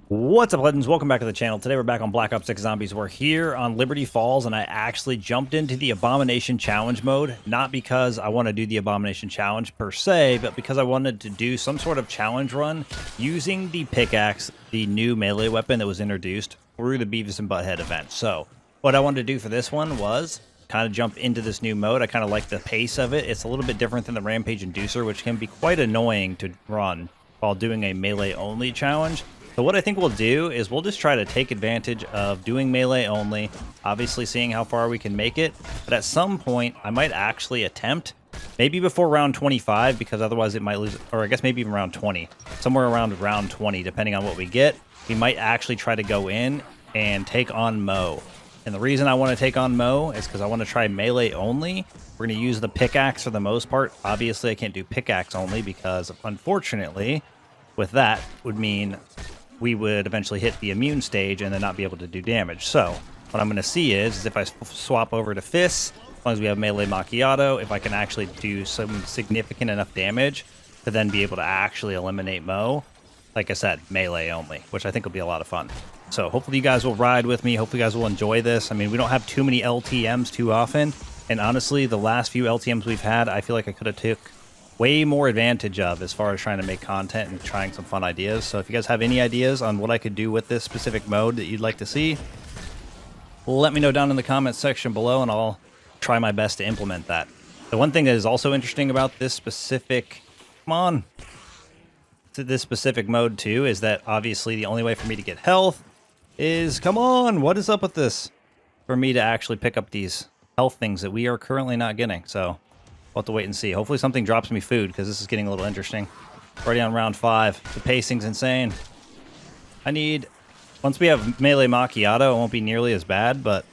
What's up, legends? Welcome back to the channel. Today we're back on Black Ops 6 Zombies. We're here on Liberty Falls, and I actually jumped into the Abomination Challenge mode, not because I want to do the Abomination Challenge per se, but because I wanted to do some sort of challenge run using the Pickaxe, the new melee weapon that was introduced through the Beavis and Butthead event. So what I wanted to do for this one was kind of jump into this new mode. I kind of like the pace of it. It's a little bit different than the Rampage Inducer, which can be quite annoying to run while doing a melee-only challenge. So what I think we'll do is we'll just try to take advantage of doing melee only, obviously seeing how far we can make it, but at some point I might actually attempt, maybe before round 25, because otherwise it might lose, or I guess maybe even round 20, somewhere around round 20, depending on what we get, we might actually try to go in and take on Mo. And the reason I want to take on Mo is because I want to try melee only. We're going to use the Pickaxe for the most part. Obviously I can't do Pickaxe only because, unfortunately, with that would mean we would eventually hit the immune stage and then not be able to do damage. So what I'm going to see is if I swap over to fists, as long as we have melee macchiato, if I can actually do some significant enough damage to then be able to actually eliminate Mo, like I said, melee only, which I think will be a lot of fun. So hopefully you guys will ride with me. Hopefully you guys will enjoy this. I mean, we don't have too many LTMs too often. And honestly, the last few LTMs we've had, I feel like I could have took way more advantage of as far as trying to make content and trying some fun ideas. So if you guys have any ideas on what I could do with this specific mode that you'd like to see, let me know down in the comments section below and I'll try my best to implement that. The one thing that is also interesting about this specific, this specific mode too, is that obviously the only way for me to get health is, what is up with this? For me to actually pick up these health things that we are currently not getting. So we'll have to wait and see. Hopefully something drops me food, because this is getting a little interesting. Already on round 5. The pacing's insane. Once we have melee macchiato, it won't be nearly as bad, but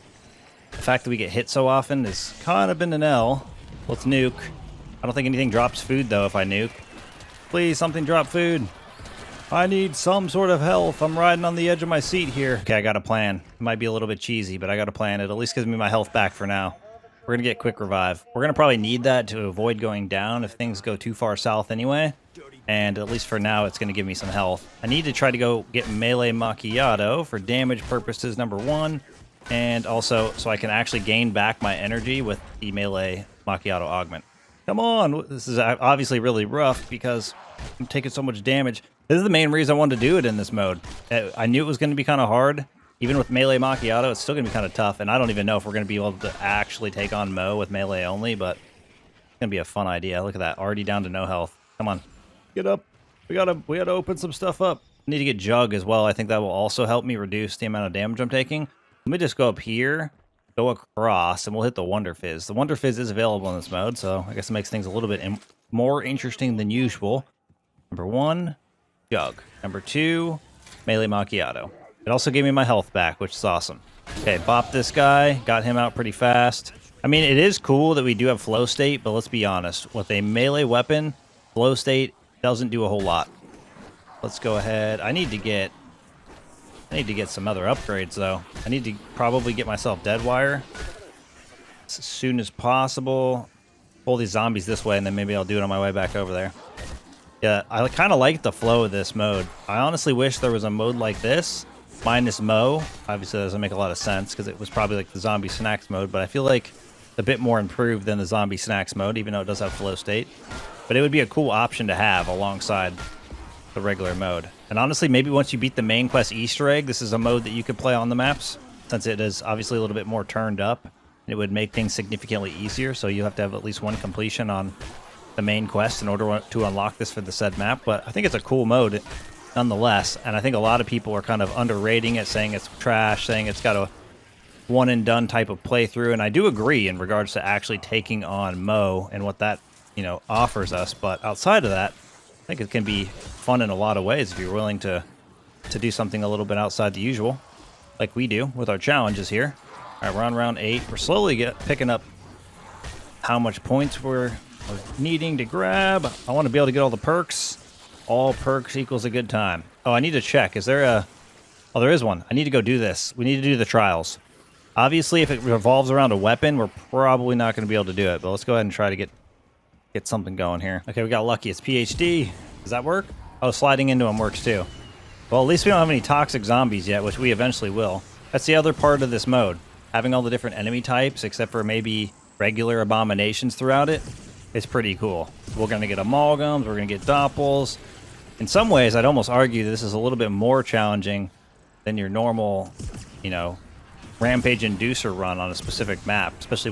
the fact that we get hit so often has kind of been an L. Let's nuke. I don't think anything drops food, though, if I nuke. Please, something drop food. I need some sort of health. I'm riding on the edge of my seat here. Okay, I got a plan. It might be a little bit cheesy, but I got a plan. It at least gives me my health back for now. We're going to get quick revive. We're going to probably need that to avoid going down if things go too far south anyway. And at least for now, it's going to give me some health. I need to try to go get melee macchiato for damage purposes, number 1. And also so I can actually gain back my energy with the melee macchiato augment. Come on! This is obviously really rough because I'm taking so much damage. This is the main reason I wanted to do it in this mode. I knew it was going to be kind of hard. Even with melee macchiato, it's still going to be kind of tough, and I don't even know if we're going to be able to actually take on Mo with melee only, but it's going to be a fun idea. Look at that, already down to no health. Come on, get up. We gotta open some stuff up. Need to get Jug as well. I think that will also help me reduce the amount of damage I'm taking. Let me just go up here, go across, and we'll hit the Wonder Fizz. The Wonder Fizz is available in this mode, so I guess it makes things a little bit more interesting than usual. Number 1, Jug. Number 2, melee macchiato. It also gave me my health back, which is awesome. Okay, bop this guy. Got him out pretty fast. I mean, it is cool that we do have flow state, but let's be honest. With a melee weapon, flow state doesn't do a whole lot. Let's go ahead. I need to get some other upgrades, though. I need to probably get myself dead wire as soon as possible. Pull these zombies this way, and then maybe I'll do it on my way back over there. Yeah, I kind of like the flow of this mode. I honestly wish there was a mode like this minus Mo. Obviously, that doesn't make a lot of sense because it was probably like the zombie snacks mode, but I feel like a bit more improved than the zombie snacks mode, even though it does have flow state. But it would be a cool option to have alongside the regular mode. And honestly, maybe once you beat the main quest Easter egg, this is a mode that you could play on the maps, since it is obviously a little bit more turned up. It would make things significantly easier, so you have to have at least one completion on the main quest in order to unlock this for the said map. But I think it's a cool mode nonetheless, and I think a lot of people are kind of underrating it, saying it's trash, saying it's got a one and done type of playthrough, and I do agree in regards to actually taking on Mo and what that, offers us. But outside of that, I think it can be fun in a lot of ways if you're willing to do something a little bit outside the usual, like we do with our challenges here. All right, we're on round 8. We're slowly picking up how much points we're needing to grab. I want to be able to get all the perks. All perks equals a good time. Oh, I need to check. Is there a... Oh, there is one. I need to go do this. We need to do the trials. Obviously, if it revolves around a weapon, we're probably not going to be able to do it. But let's go ahead and try to get something going here. Okay, we got lucky. It's PhD. Does that work? Oh, sliding into him works too. Well, at least we don't have any toxic zombies yet, which we eventually will. That's the other part of this mode. Having all the different enemy types, except for maybe regular abominations throughout it, is pretty cool. We're going to get amalgams, we're going to get doppels. In some ways, I'd almost argue this is a little bit more challenging than your normal, you know, rampage inducer run on a specific map, especially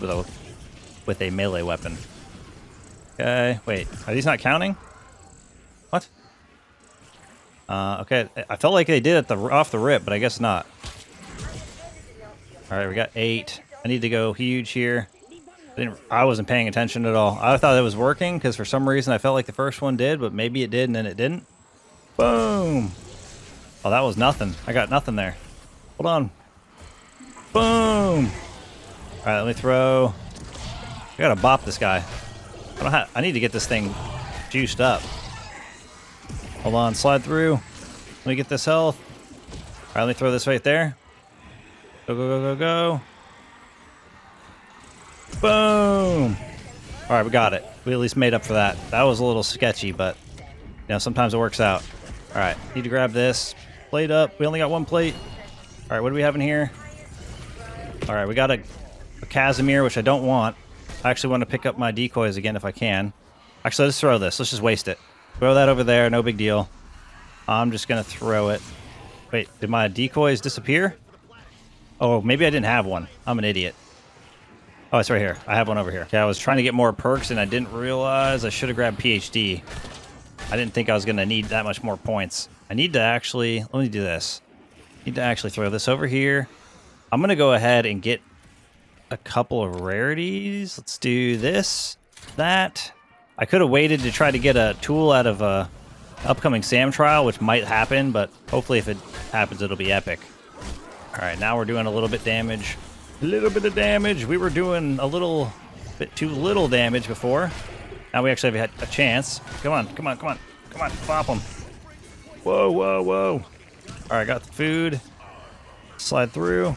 with a melee weapon. Okay, wait, are these not counting? What? Okay, I felt like they did it off the rip, but I guess not. All right, we got 8. I need to go huge here. I wasn't paying attention at all. I thought it was working because for some reason I felt like the first one did, but maybe it did and then it didn't. Boom! Oh, that was nothing. I got nothing there. Hold on. Boom! All right, let me throw. I gotta bop this guy. I need to get this thing juiced up. Hold on, slide through. Let me get this health. All right, let me throw this right there. Go, go, go, go, go. Boom! All right, we got it. We at least made up for that. That was a little sketchy, but you know, sometimes it works out. All right, need to grab this. Plate up. We only got 1 plate. All right, what do we have in here? All right, we got a Casimir, which I don't want. I actually want to pick up my decoys again if I can. Actually, let's throw this. Let's just waste it. Throw that over there. No big deal. I'm just going to throw it. Wait, did my decoys disappear? Oh, maybe I didn't have one. I'm an idiot. Oh, it's right here. I have one over here. Okay, I was trying to get more perks and I didn't realize I should have grabbed PhD. I didn't think I was going to need that much more points. I need to actually... Let me do this. I need to actually throw this over here. I'm going to go ahead and get a couple of rarities. Let's do this, that. I could have waited to try to get a tool out of a upcoming SAM trial, which might happen, but hopefully if it happens, it'll be epic. All right, now we're doing a little bit damage. A little bit of damage. We were doing a little bit too little damage before. Now we actually have a chance. Come on, come on, come on. Come on, pop them. Whoa, whoa, whoa. All right, got the food. Slide through.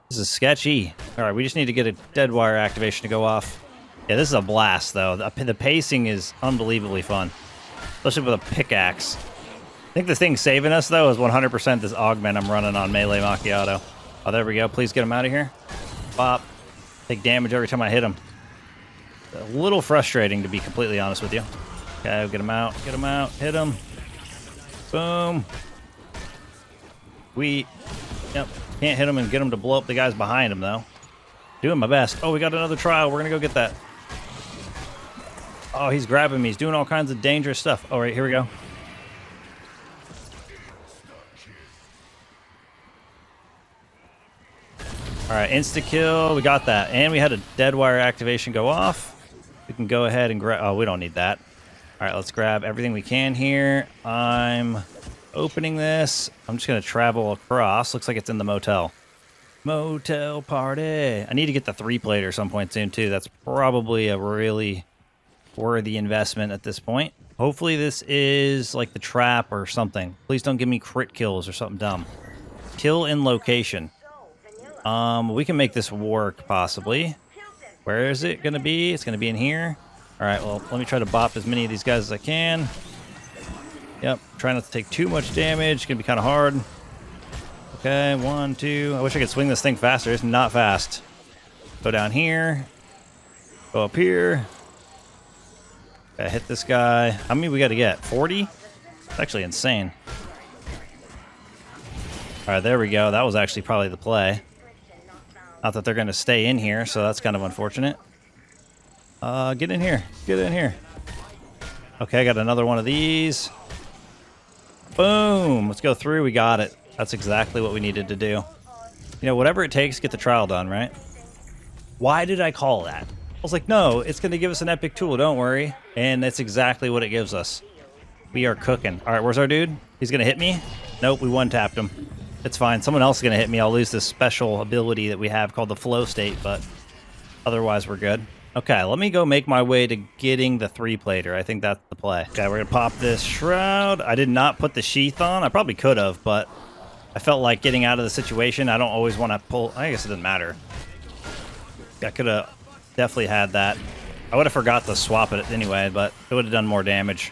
This is sketchy. All right, we just need to get a dead wire activation to go off. Yeah, this is a blast, though. The pacing is unbelievably fun, especially with a pickaxe. I think the thing saving us, though, is 100% this augment I'm running on melee macchiato. Oh, there we go. Please get him out of here. Pop. Take damage every time I hit him. A little frustrating, to be completely honest with you. Okay, get him out. Get him out. Hit him. Boom. Yep. Can't hit him and get him to blow up the guys behind him, though. Doing my best. Oh, we got another trial. We're going to go get that. Oh, he's grabbing me. He's doing all kinds of dangerous stuff. All right, here we go. All right, insta-kill. We got that. And we had a dead wire activation go off. We can go ahead and grab... Oh, we don't need that. All right, let's grab everything we can here. I'm opening this. I'm just going to travel across. Looks like it's in the motel. Motel party. I need to get the 3-plate at some point soon, too. That's probably a really worthy investment at this point. Hopefully this is like the trap or something. Please don't give me crit kills or something dumb. Kill in location. We can make this work, possibly. Where is it going to be? It's going to be in here. All right, well, let me try to bop as many of these guys as I can. Yep, try not to take too much damage. It's going to be kind of hard. Okay, 1, 2. I wish I could swing this thing faster. It's not fast. Go down here. Go up here. Gotta hit this guy. How many we got to get? 40? It's actually insane. All right, there we go. That was actually probably the play. Not that they're going to stay in here, so that's kind of unfortunate. Get in here. Get in here. Okay, I got another one of these. Boom. Let's go through. We got it. That's exactly what we needed to do. You know, whatever it takes, get the trial done, right? Why did I call that? I was like, no, it's going to give us an epic tool. Don't worry. And that's exactly what it gives us. We are cooking. All right, where's our dude? He's going to hit me? Nope, we one-tapped him. It's fine. Someone else is going to hit me. I'll lose this special ability that we have called the flow state, but otherwise we're good. Okay, let me go make my way to getting the 3-plater. I think that's the play. Okay, we're going to pop this shroud. I did not put the sheath on. I probably could have, but I felt like getting out of the situation. I don't always want to pull. I guess it doesn't matter. I could have definitely had that. I would have forgot to swap it anyway, but it would have done more damage.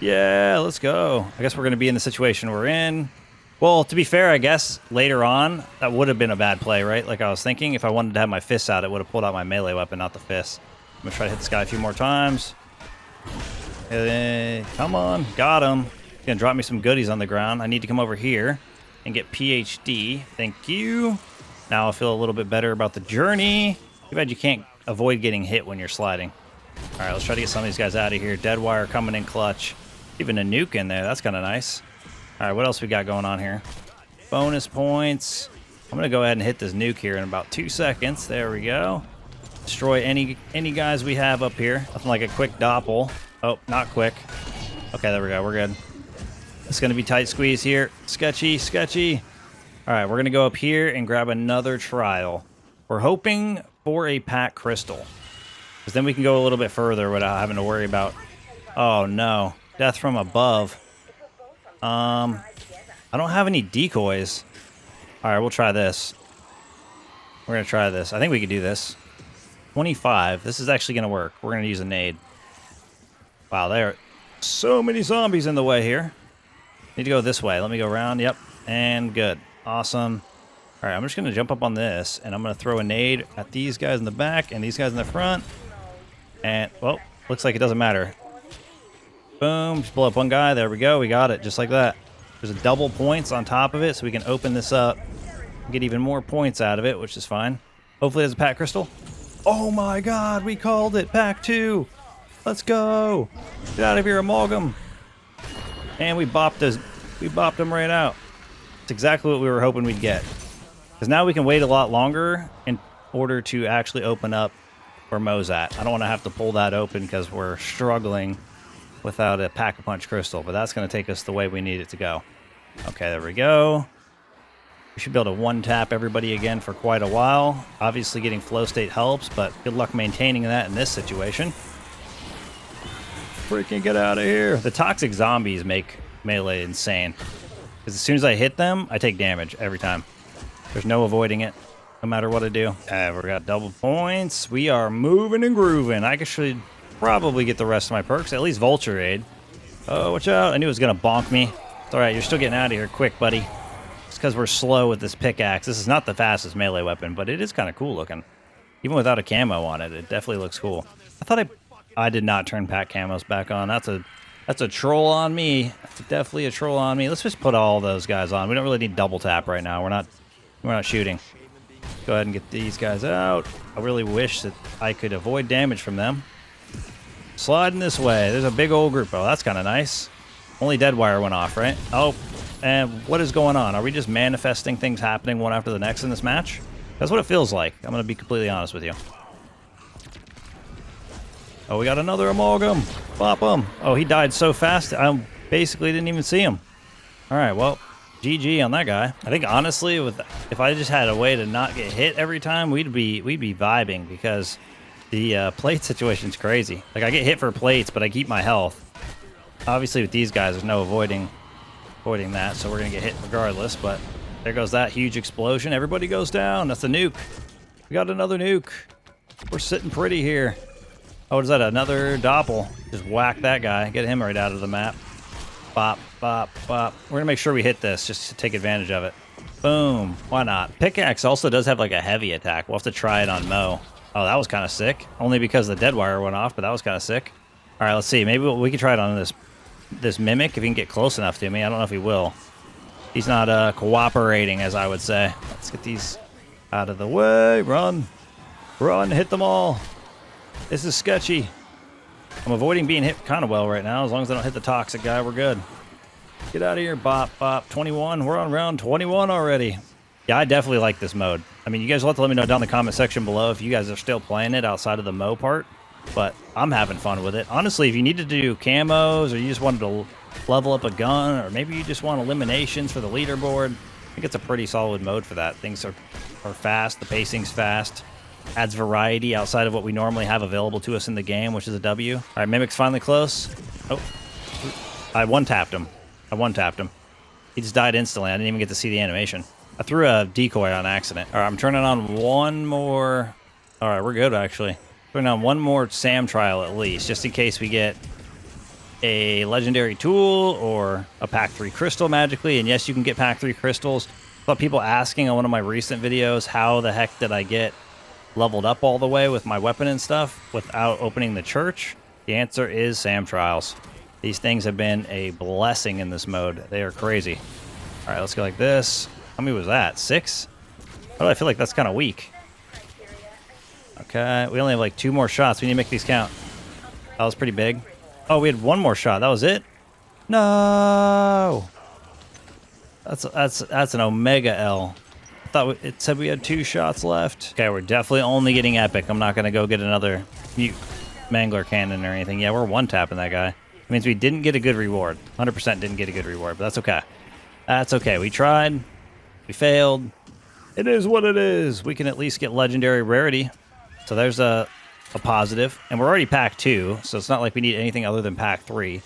Yeah, let's go. I guess we're going to be in the situation we're in. Well, to be fair, I guess later on, that would have been a bad play, right? Like I was thinking, if I wanted to have my fists out, it would have pulled out my melee weapon, not the fist. I'm going to try to hit this guy a few more times. Come on. Got him. He's going to drop me some goodies on the ground. I need to come over here and get PhD. Thank you. Now I feel a little bit better about the journey. Too bad you can't avoid getting hit when you're sliding. All right, let's try to get some of these guys out of here. Dead wire coming in clutch. Even a nuke in there. That's kind of nice. All right, what else we got going on here? Bonus points. I'm going to go ahead and hit this nuke here in about 2 seconds. There we go. Destroy any guys we have up here. Nothing like a quick doppel. Oh, not quick. Okay, there we go. We're good. It's going to be tight squeeze here. Sketchy, sketchy. All right, we're going to go up here and grab another trial. We're hoping for a pack crystal, because then we can go a little bit further without having to worry about... Oh, no. Death from above. I don't have any decoys. All right, we'll try this. We're going to try this. I think we could do this. 25. This is actually going to work. We're going to use a nade. Wow, there are so many zombies in the way here. Need to go this way. Let me go around. Yep. And good. Awesome. All right, I'm just going to jump up on this, and I'm going to throw a nade at these guys in the back and these guys in the front. And, well, looks like it doesn't matter. Boom. Just blow up one guy. There we go. We got it. Just like that. There's a double points on top of it, so we can open this up and get even more points out of it, which is fine. Hopefully there's a pack crystal. Oh my god, we called it. Pack 2. Let's go. Get out of here, amalgam. And we bopped him right out. It's exactly what we were hoping we'd get. Because now we can wait a lot longer in order to actually open up where Mo's at. I don't want to have to pull that open because we're struggling without a pack-a-punch crystal, but that's going to take us the way we need it to go. Okay, there we go. We should be able to one-tap everybody again for quite a while. Obviously, getting flow state helps, but good luck maintaining that in this situation. Freaking get out of here. The toxic zombies make melee insane. Because as soon as I hit them, I take damage every time. There's no avoiding it, no matter what I do. We got double points. We are moving and grooving. I should probably get the rest of my perks, at least Vulture Aid. Oh, watch out. I knew it was going to bonk me. It's all right. You're still getting out of here quick, buddy. It's because we're slow with this pickaxe. This is not the fastest melee weapon, but it is kind of cool looking. Even without a camo on it, it definitely looks cool. I thought I did not turn pack camos back on. That's a troll on me. That's definitely a troll on me. Let's just put all those guys on. We don't really need double tap right now. We're not shooting. Go ahead and get these guys out. I really wish that I could avoid damage from them. Sliding this way. There's a big old group. Oh, that's kind of nice. Only dead wire went off, right? Oh, and what is going on? Are we just manifesting things happening one after the next in this match? That's what it feels like. I'm going to be completely honest with you. Oh, we got another amalgam. Bop him. Oh, he died so fast, I basically didn't even see him. All right, well, GG on that guy. I think, honestly, if I just had a way to not get hit every time, we'd be vibing, because the plate situation's crazy. Like, I get hit for plates, but I keep my health. Obviously, with these guys, there's no avoiding that, so we're going to get hit regardless, but there goes that huge explosion. Everybody goes down. That's a nuke. We got another nuke. We're sitting pretty here. Oh, what is that? Another doppel. Just whack that guy. Get him right out of the map. Bop, bop, bop. We're going to make sure we hit this just to take advantage of it. Boom. Why not? Pickaxe also does have like a heavy attack. We'll have to try it on Mo. Oh, that was kind of sick. Only because the dead wire went off, but that was kind of sick. All right, let's see. Maybe we can try it on this mimic if he can get close enough to me. I don't know if he will. He's not cooperating, as I would say. Let's get these out of the way. Run. Run. Hit them all. This is sketchy. I'm avoiding being hit kind of well right now. As long as I don't hit the toxic guy, we're good. Get out of here. Bop, bop. 21. We're on round 21 already. Yeah, I definitely like this mode. I mean, you guys will have to let me know down in the comment section below if you guys are still playing it outside of the Mo part. But I'm having fun with it. Honestly, if you needed to do camos, or you just wanted to level up a gun, or maybe you just want eliminations for the leaderboard, I think it's a pretty solid mode for that. Things are fast. The pacing's fast. Adds variety outside of what we normally have available to us in the game, which is a W. All right, Mimic's finally close. Oh, I one-tapped him. He just died instantly. I didn't even get to see the animation. I threw a decoy on accident. All right, I'm turning on one more. All right, we're good, actually. Turning on one more SAM trial at least, just in case we get a legendary tool or a pack 3 crystal magically. And yes, you can get pack 3 crystals. But people asking on one of my recent videos, how the heck did I get leveled up all the way with my weapon and stuff without opening the church? The answer is Sam Trials. These things have been a blessing in this mode. They are crazy. All right, let's go like this. How many was that? 6? Oh, I feel like that's kind of weak. Okay, we only have like 2 more shots. We need to make these count. That was pretty big. Oh, we had 1 more shot. That was it? No! That's an Omega L. I thought it said we had 2 shots left. Okay, we're definitely only getting epic. I'm not going to go get another mute mangler cannon or anything. Yeah, we're 1-tapping that guy. It means we didn't get a good reward. 100% didn't get a good reward, but that's okay. That's okay. We tried. We failed. It is what it is. We can at least get legendary rarity. So there's a positive. And we're already pack 2, so it's not like we need anything other than pack 3.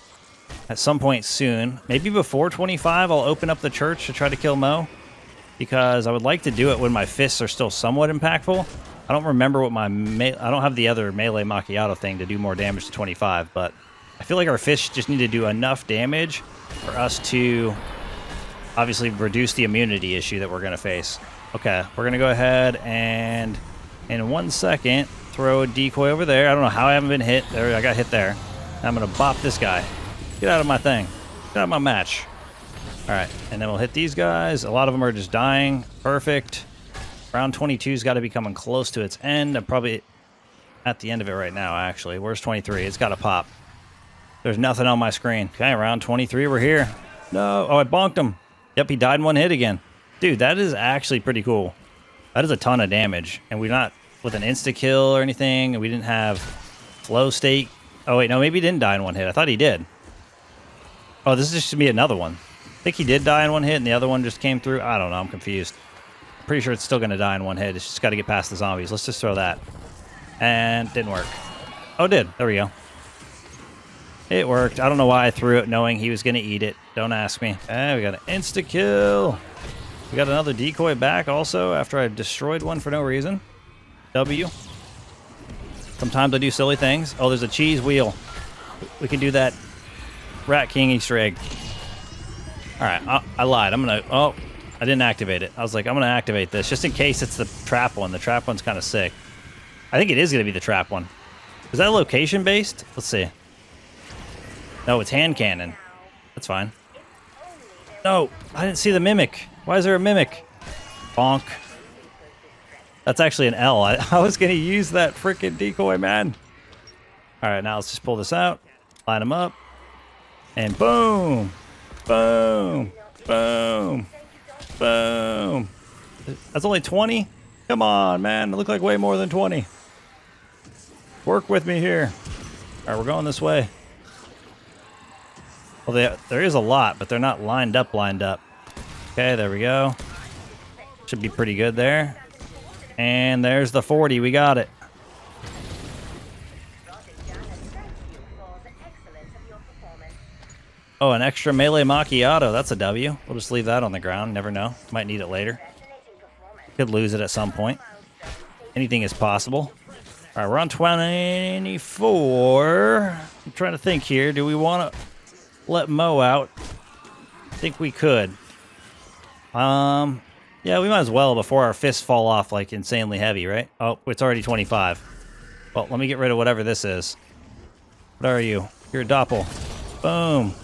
At some point soon, maybe before 25, I'll open up the church to try to kill Mo. Because I would like to do it when my fists are still somewhat impactful. I don't remember what I don't have the other melee macchiato thing to do more damage to 25, but I feel like our fists just need to do enough damage for us to obviously reduce the immunity issue that we're going to face. Okay, we're going to go ahead and in 1 second throw a decoy over there. I don't know how I haven't been hit. There, I got hit there. I'm going to bop this guy. Get out of my thing. Get out of my match. All right, and then we'll hit these guys. A lot of them are just dying. Perfect. Round 22's got to be coming close to its end. I'm probably at the end of it right now, actually. Where's 23? It's got to pop. There's nothing on my screen. Okay, round 23, we're here. No. Oh, I bonked him. Yep, he died in 1 hit again. Dude, that is actually pretty cool. That is a ton of damage. And we're not with an insta-kill or anything. And we didn't have flow state. Oh, wait, no, maybe he didn't die in 1 hit. I thought he did. Oh, this is just going to be another one. I think he did die in 1 hit and the other one just came through. I don't know. I'm confused. Pretty sure it's still going to die in 1 hit. It's just got to get past the zombies. Let's just throw that. And didn't work. Oh, it did. There we go. It worked. I don't know why I threw it knowing he was going to eat it. Don't ask me. Okay, we got an insta-kill. We got another decoy back also after I destroyed one for no reason. W. Sometimes I do silly things. Oh, there's a cheese wheel. We can do that Rat King Easter egg. All right, I lied. I'm going to... Oh, I didn't activate it. I was like, I'm going to activate this just in case it's the trap one. The trap one's kind of sick. I think it is going to be the trap one. Is that location-based? Let's see. No, it's hand cannon. That's fine. No, I didn't see the mimic. Why is there a mimic? Bonk. That's actually an L. I was going to use that freaking decoy, man. All right, now let's just pull this out. Line them up. And boom. Boom. Boom. Boom. That's only 20? Come on, man. It looked like way more than 20. Work with me here. All right, we're going this way. Well, there is a lot, but they're not lined up. Okay, there we go. Should be pretty good there. And there's the 40. We got it. Oh, an extra melee macchiato. That's a W. We'll just leave that on the ground. Never know. Might need it later. Could lose it at some point. Anything is possible. All right, we're on 24. I'm trying to think here. Do we want to let Mo out? I think we could. Yeah, we might as well before our fists fall off like insanely heavy, right? Oh, it's already 25. Well, let me get rid of whatever this is. What are you? You're a doppel. Boom.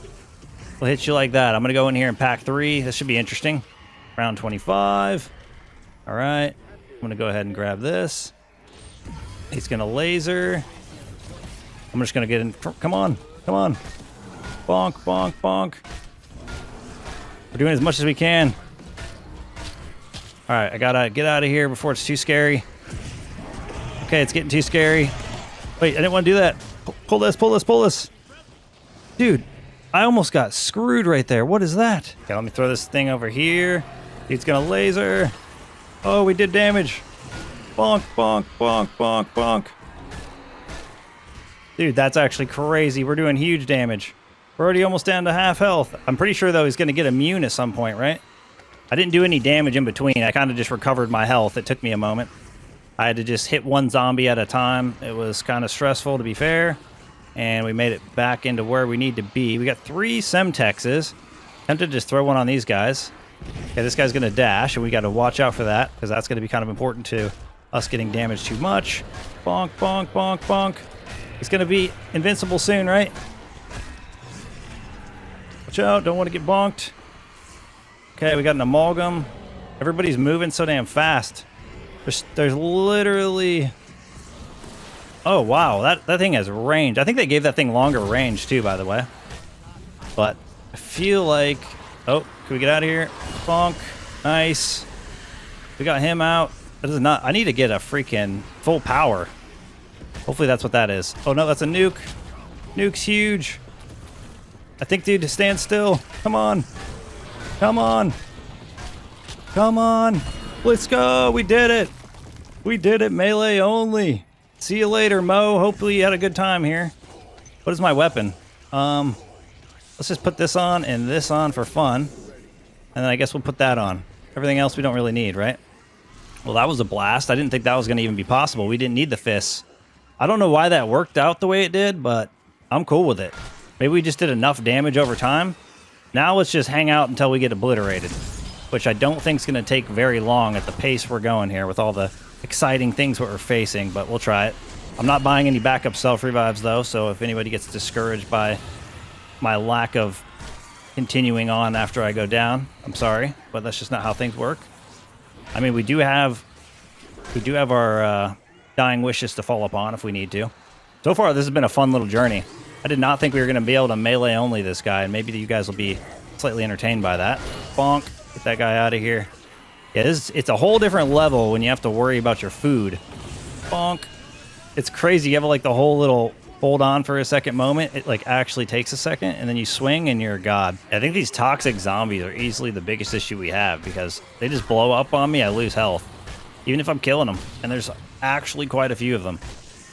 We'll hit you like that. I'm going to go in here and pack 3. This should be interesting. Round 25. All right. I'm going to go ahead and grab this. He's going to laser. I'm just going to get in. Come on. Come on. Bonk, bonk, bonk. We're doing as much as we can. All right. I got to get out of here before it's too scary. Okay, it's getting too scary. Wait, I didn't want to do that. Pull this, pull this, pull this. Dude. I almost got screwed right there. What is that? Okay, let me throw this thing over here. He's gonna laser. Oh, we did damage. Bonk, bonk, bonk, bonk, bonk. Dude, that's actually crazy. We're doing huge damage. We're already almost down to half health. I'm pretty sure, though, he's gonna get immune at some point, right? I didn't do any damage in between. I kind of just recovered my health. It took me a moment. I had to just hit one zombie at a time. It was kind of stressful, to be fair. And we made it back into where we need to be. We got 3 Semtexes. Tempted to just throw one on these guys. Okay, this guy's going to dash, and we got to watch out for that, because that's going to be kind of important to us getting damaged too much. Bonk, bonk, bonk, bonk. He's going to be invincible soon, right? Watch out, don't want to get bonked. Okay, we got an amalgam. Everybody's moving so damn fast. There's literally... Oh, wow, that thing has range. I think they gave that thing longer range, too, by the way. But I feel like... Oh, can we get out of here? Bonk. Nice. We got him out. That is not... I need to get a freaking full power. Hopefully that's what that is. Oh, no, that's a nuke. Nuke's huge. I think, dude, to stand still. Come on. Come on. Come on. Let's go. We did it. We did it. Melee only. See you later, Mo. Hopefully you had a good time here. What is my weapon? Let's just put this on and this on for fun. And then I guess we'll put that on. Everything else we don't really need, right? Well, that was a blast. I didn't think that was going to even be possible. We didn't need the fists. I don't know why that worked out the way it did, but I'm cool with it. Maybe we just did enough damage over time. Now let's just hang out until we get obliterated, which I don't think is going to take very long at the pace we're going here with all the exciting things that we're facing, but we'll try it. I'm not buying any backup self-revives, though, so if anybody gets discouraged by my lack of continuing on after I go down, I'm sorry, but that's just not how things work. I mean, we do have our dying wishes to fall upon if we need to. So far, this has been a fun little journey. I did not think we were going to be able to melee only this guy, and maybe you guys will be slightly entertained by that. Bonk. Get that guy out of here. Yeah, it's a whole different level when you have to worry about your food. Bonk. It's crazy. You have like the whole little hold on for a second moment. It like actually takes a second, and then you swing and you're god. I think these toxic zombies are easily the biggest issue we have because they just blow up on me. I lose health, even if I'm killing them. And there's actually quite a few of them.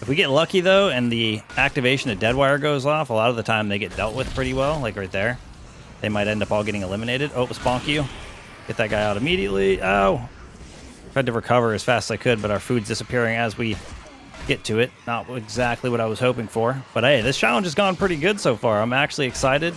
If we get lucky though, and the activation of dead wire goes off, a lot of the time they get dealt with pretty well. Like right there, they might end up all getting eliminated. Oh, let's bonk you. Get that guy out immediately. Ow. Tried to recover as fast as I could, but our food's disappearing as we get to it. Not exactly what I was hoping for. But hey, this challenge has gone pretty good so far. I'm actually excited.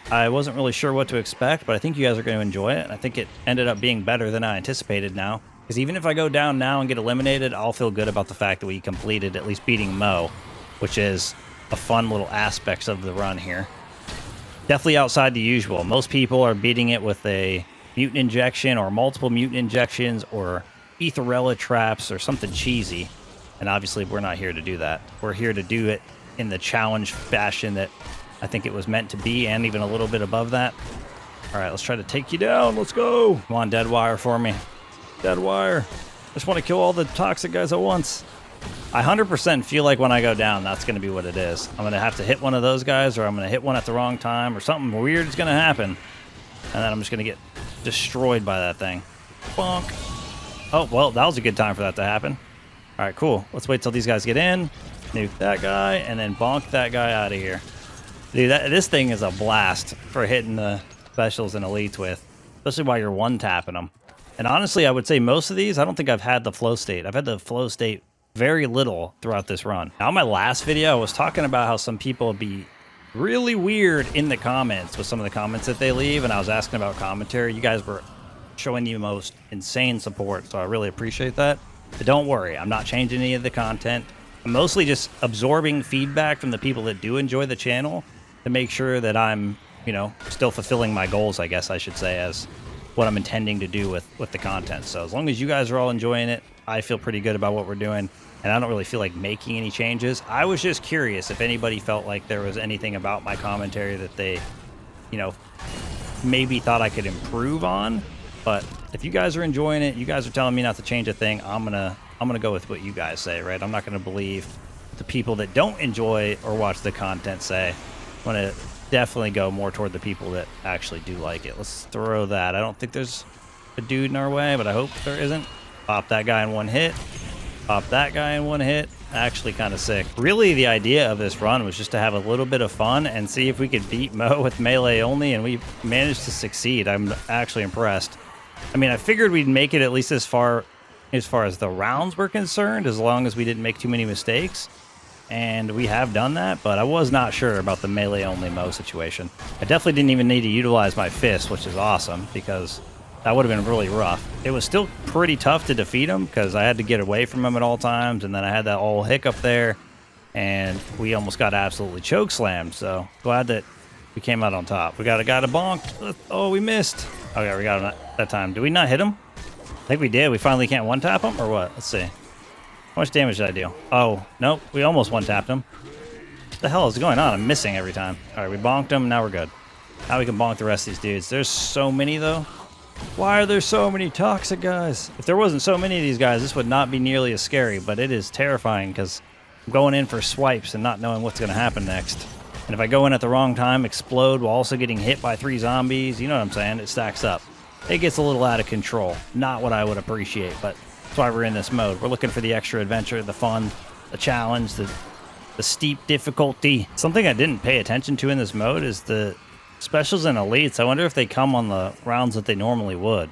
I wasn't really sure what to expect, but I think you guys are going to enjoy it. I think it ended up being better than I anticipated now. Because even if I go down now and get eliminated, I'll feel good about the fact that we completed at least beating Mo, which is a fun little aspect of the run here. Definitely outside the usual. Most people are beating it with a mutant injection or multiple mutant injections or etherella traps or something cheesy. And obviously we're not here to do that. We're here to do it in the challenge fashion that I think it was meant to be, and even a little bit above that. All right, let's try to take you down. Let's go. Come on, dead wire for me. Dead wire. I just want to kill all the toxic guys at once. I 100% feel like when I go down, that's going to be what it is. I'm going to have to hit one of those guys, or I'm going to hit one at the wrong time, or something weird is going to happen. And then I'm just going to get destroyed by that thing. Bonk. Oh, well, that was a good time for that to happen. All right, cool. Let's wait till these guys get in. Nuke that guy, and then bonk that guy out of here. Dude, this thing is a blast for hitting the specials and elites with, especially while you're one-tapping them. And honestly, I would say most of these, I don't think I've had the flow state. I've had the flow state very little throughout this run. Now, in my last video, I was talking about how some people would be really weird in the comments with some of the comments that they leave, and I was asking about commentary. You guys were showing the most insane support, so I really appreciate that. But don't worry, I'm not changing any of the content. I'm mostly just absorbing feedback from the people that do enjoy the channel to make sure that I'm, you know, still fulfilling my goals, I guess I should say, as what I'm intending to do with the content. So as long as you guys are all enjoying it, I feel pretty good about what we're doing, and I don't really feel like making any changes. I was just curious if anybody felt like there was anything about my commentary that they, you know, maybe thought I could improve on. But if you guys are enjoying it, you guys are telling me not to change a thing, I'm gonna go with what you guys say, right? I'm not gonna believe the people that don't enjoy or watch the content say. I'm gonna definitely go more toward the people that actually do like it. Let's throw that. I don't think there's a dude in our way, but I hope there isn't. Pop that guy in one hit. Pop that guy in one hit. Actually kind of sick. Really, the idea of this run was just to have a little bit of fun and see if we could beat Mo with melee only, and we managed to succeed. I'm actually impressed. I mean, I figured we'd make it at least as far as the rounds were concerned, as long as we didn't make too many mistakes. and we have done that, but I was not sure about the melee-only Mo situation. I definitely didn't even need to utilize my fist, which is awesome, because that would have been really rough. It was still pretty tough to defeat him, because I had to get away from him at all times, and then I had that whole hiccup there, and we almost got absolutely choke-slammed, so glad that we came out on top. We got a guy to bonk. Oh, we missed. Oh, yeah, we got him that time. Did we not hit him? I think we did. We finally can't one-tap him, or what? Let's see. How much damage did I deal? Oh, nope. We almost one-tapped him. What the hell is going on? I'm missing every time. All right, we bonked him. Now we're good. Now we can bonk the rest of these dudes. There's so many, though. Why are there so many toxic guys? If there wasn't so many of these guys, this would not be nearly as scary, but it is terrifying because I'm going in for swipes and not knowing what's going to happen next. And if I go in at the wrong time, explode while also getting hit by 3 zombies, you know what I'm saying? It stacks up. It gets a little out of control. Not what I would appreciate, but that's why we're in this mode. We're looking for the extra adventure, the fun, the challenge, the steep difficulty. Something I didn't pay attention to in this mode is the specials and elites. I wonder if they come on the rounds that they normally would.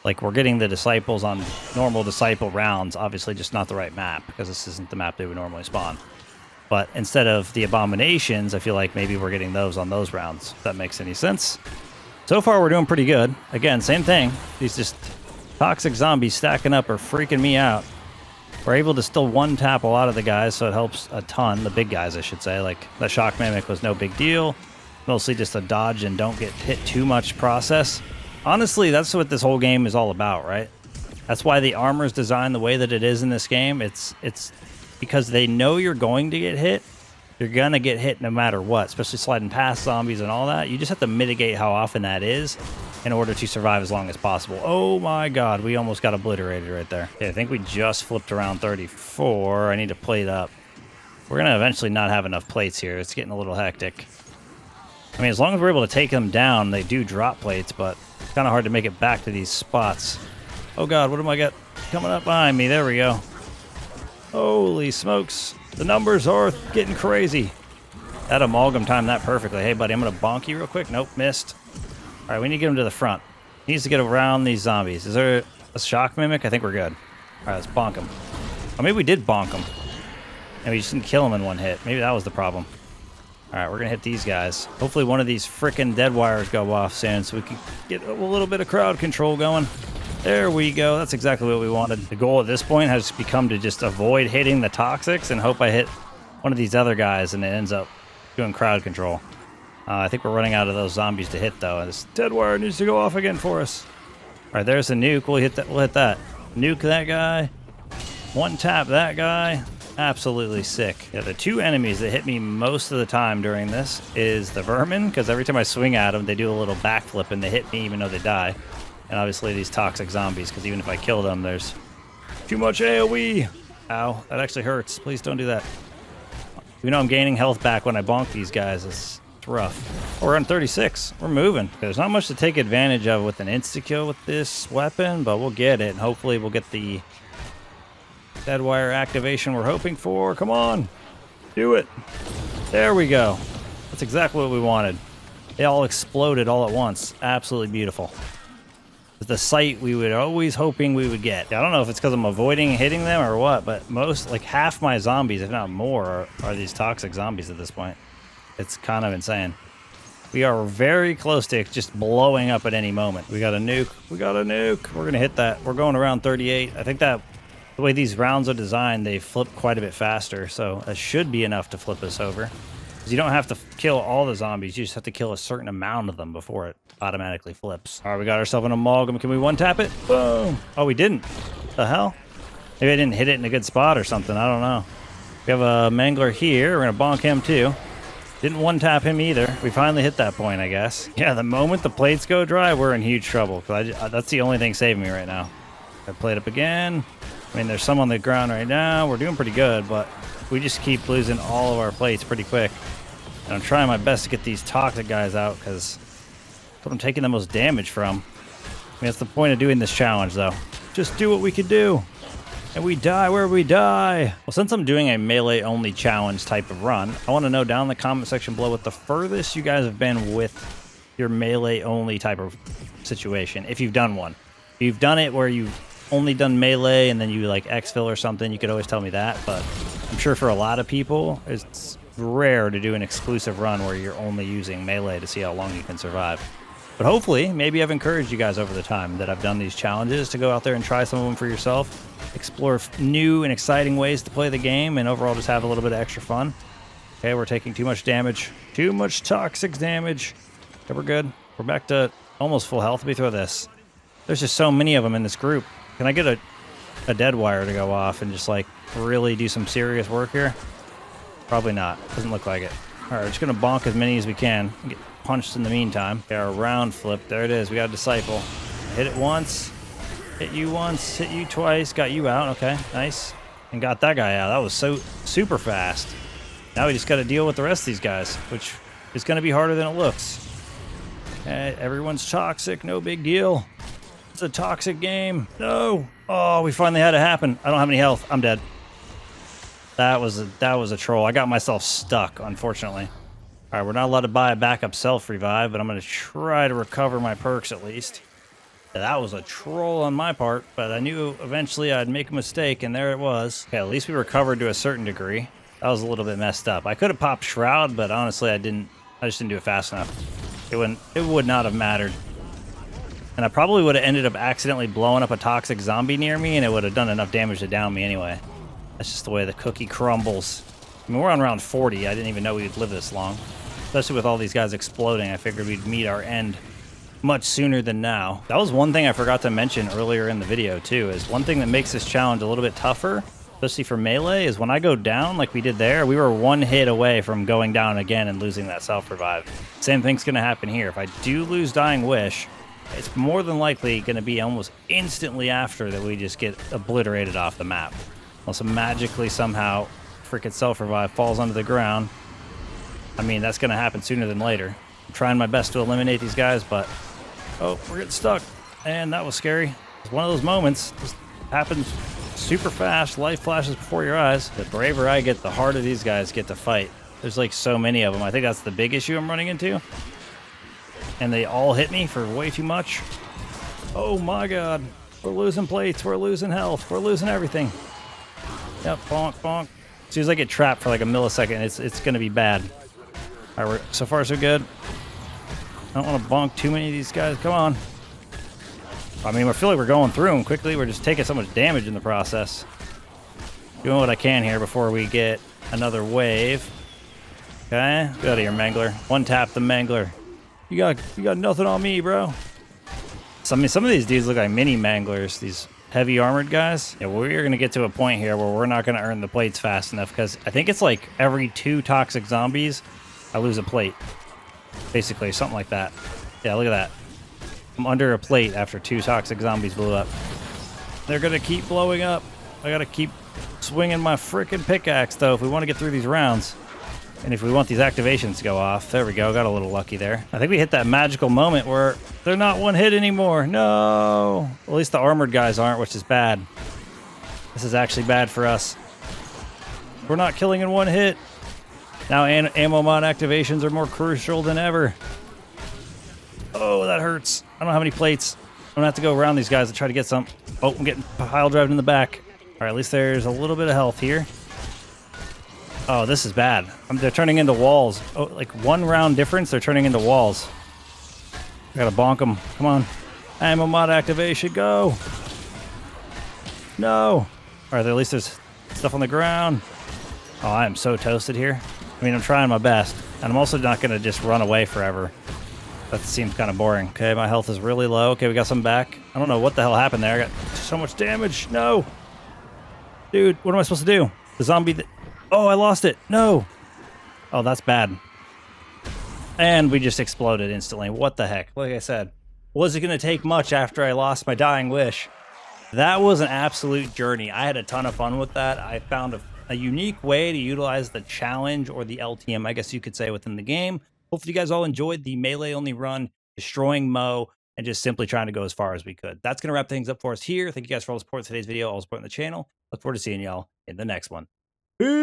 Like, we're getting the disciples on normal disciple rounds, obviously just not the right map, because this isn't the map they would normally spawn. But instead of the abominations, I feel like maybe we're getting those on those rounds, if that makes any sense. So far, we're doing pretty good. Again, same thing. These just toxic zombies stacking up are freaking me out. We're able to still one-tap a lot of the guys, so it helps a ton. The big guys, I should say. Like, the shock mimic was no big deal. Mostly just a dodge and don't get hit too much process. Honestly, that's what this whole game is all about, right? That's why the armor is designed the way that it is in this game. It's because they know you're going to get hit. You're going to get hit no matter what, especially sliding past zombies and all that. You just have to mitigate how often that is in order to survive as long as possible. Oh my god, we almost got obliterated right there. Okay, I think we just flipped around 34. I need to plate up. We're going to eventually not have enough plates here. It's getting a little hectic. I mean, as long as we're able to take them down, they do drop plates, but it's kind of hard to make it back to these spots. Oh god, what am I got coming up behind me? There we go. Holy smokes. The numbers are getting crazy. That amalgam timed that perfectly. Hey, buddy, I'm going to bonk you real quick. Nope, missed. All right, we need to get him to the front. He needs to get around these zombies. Is there a shock mimic? I think we're good. All right, let's bonk him. Or maybe we did bonk him. And we just didn't kill him in one hit. Maybe that was the problem. All right, we're going to hit these guys. Hopefully one of these frickin' dead wires go off soon so we can get a little bit of crowd control going. There we go. That's exactly what we wanted. The goal at this point has become to just avoid hitting the toxics and hope I hit one of these other guys and it ends up doing crowd control. I think we're running out of those zombies to hit, though. This dead wire needs to go off again for us. All right, there's the nuke. We'll hit that. We'll hit that. Nuke that guy. One tap that guy. Absolutely sick. Yeah, the 2 enemies that hit me most of the time during this is the vermin, because every time I swing at them, they do a little backflip and they hit me even though they die. And obviously these toxic zombies, because even if I kill them, there's too much AoE. Ow, that actually hurts. Please don't do that. You know I'm gaining health back when I bonk these guys. It's rough. Oh, we're on 36. We're moving. There's not much to take advantage of with an insta-kill with this weapon, but we'll get it. And hopefully we'll get the dead wire activation we're hoping for. Come on. Do it. There we go. That's exactly what we wanted. They all exploded all at once. Absolutely beautiful. The sight we were always hoping we would get. I don't know if it's because I'm avoiding hitting them or what, but most, like half my zombies, if not more, are these toxic zombies at this point. It's kind of insane. We are very close to just blowing up at any moment. We got a nuke. We got a nuke. We're going to hit that. We're going around 38. I think that the way these rounds are designed, they flip quite a bit faster, so that should be enough to flip us over. Because you don't have to kill all the zombies, you just have to kill a certain amount of them before it automatically flips. All right, we got ourselves an amalgam. Can we one-tap it? Boom. Oh, we didn't. The hell? Maybe I didn't hit it in a good spot or something. I don't know. We have a mangler here. We're going to bonk him too. Didn't one-tap him either. We finally hit that point, I guess. Yeah, the moment the plates go dry, we're in huge trouble. That's the only thing saving me right now. I plate up again. I mean, there's some on the ground right now. We're doing pretty good, but we just keep losing all of our plates pretty quick. And I'm trying my best to get these toxic guys out because that's what I'm taking the most damage from. I mean, that's the point of doing this challenge, though. Just do what we can do. And we die where we die. Well, since I'm doing a melee-only challenge type of run, I want to know down in the comment section below what the furthest you guys have been with your melee-only type of situation, if you've done one. If you've done it where you've only done melee and then you like exfil or something, you could always tell me that, but I'm sure for a lot of people, it's rare to do an exclusive run where you're only using melee to see how long you can survive. But hopefully, maybe I've encouraged you guys over the time that I've done these challenges to go out there and try some of them for yourself, explore new and exciting ways to play the game, and overall just have a little bit of extra fun. Okay, we're taking too much damage. Too much toxic damage. Okay, we're good. We're back to almost full health. Let me throw this. There's just so many of them in this group. Can I get a dead wire to go off and just, like, really do some serious work here? Probably not. Doesn't look like it. All right, we're just going to bonk as many as we can. Get punched in the meantime. Okay, our round flip. There it is. We got a disciple. Hit it once. Hit you once. Hit you twice. Got you out. Okay, nice. And got that guy out. That was so super fast. Now we just got to deal with the rest of these guys, which is going to be harder than it looks. Okay, everyone's toxic. No big deal. It's a toxic game. No. Oh, we finally had it happen. I don't have any health. I'm dead. That was a troll. I got myself stuck, unfortunately. All right, we're not allowed to buy a backup self-revive, but I'm going to try to recover my perks at least. Yeah, that was a troll on my part, but I knew eventually I'd make a mistake, and there it was. Okay, at least we recovered to a certain degree. That was a little bit messed up. I could have popped Shroud, but honestly, I just didn't do it fast enough. It would not have mattered. And I probably would have ended up accidentally blowing up a toxic zombie near me, and it would have done enough damage to down me anyway. That's just the way the cookie crumbles. I mean, we're on round 40. I didn't even know we'd live this long. Especially with all these guys exploding, I figured we'd meet our end much sooner than now. That was one thing I forgot to mention earlier in the video, too, is one thing that makes this challenge a little bit tougher, especially for melee, is when I go down like we did there, we were one hit away from going down again and losing that self-revive. Same thing's going to happen here. If I do lose Dying Wish, it's more than likely going to be almost instantly after that we just get obliterated off the map. Also, magically, somehow, freaking self-revive falls onto the ground. I mean, that's going to happen sooner than later. I'm trying my best to eliminate these guys, but... Oh, we're getting stuck. And that was scary. It's one of those moments. Just happens super fast. Life flashes before your eyes. The braver I get, the harder these guys get to fight. There's like so many of them. I think that's the big issue I'm running into. And they all hit me for way too much. Oh my god. We're losing plates. We're losing health. We're losing everything. Yep, bonk, bonk. As soon as I get trapped for like a millisecond, it's going to be bad. All right, so far so good. I don't want to bonk too many of these guys. Come on. I mean, I feel like we're going through them quickly. We're just taking so much damage in the process. Doing what I can here before we get another wave. Okay, get out of here, Mangler. One tap the Mangler. You got nothing on me, bro. So, I mean, some of these dudes look like mini Manglers. These heavy armored guys. Yeah, we're gonna get to a point here where we're not gonna earn the plates fast enough because I think it's like every 2 toxic zombies, I lose a plate. Basically, something like that. Yeah, look at that. I'm under a plate after 2 toxic zombies blew up. They're gonna keep blowing up. I gotta keep swinging my frickin' pickaxe though if we want to get through these rounds. And if we want these activations to go off. There we go, got a little lucky there. I think we hit that magical moment where they're not one hit anymore. No! At least the armored guys aren't, which is bad. This is actually bad for us. We're not killing in one hit. Now ammo mod activations are more crucial than ever. Oh, that hurts. I don't have any plates. I'm gonna have to go around these guys to try to get some. Oh, I'm getting pile driving in the back. All right, at least there's a little bit of health here. Oh, this is bad. They're turning into walls. Oh, like 1 round difference, they're turning into walls. I gotta bonk them. Come on. Ammo mod activation, go. No. All right, at least there's stuff on the ground. Oh, I am so toasted here. I mean, I'm trying my best. And I'm also not gonna just run away forever. That seems kind of boring. Okay, my health is really low. Okay, we got some back. I don't know what the hell happened there. I got so much damage. No. Dude, what am I supposed to do? The zombie... Oh, I lost it. No. Oh, that's bad. And we just exploded instantly. What the heck? Like I said, was it going to take much after I lost my dying wish? That was an absolute journey. I had a ton of fun with that. I found a unique way to utilize the challenge or the LTM, I guess you could say, within the game. Hopefully you guys all enjoyed the melee-only run, destroying Mo, and just simply trying to go as far as we could. That's going to wrap things up for us here. Thank you guys for all the support in today's video, all the support in the channel. Look forward to seeing y'all in the next one. Peace!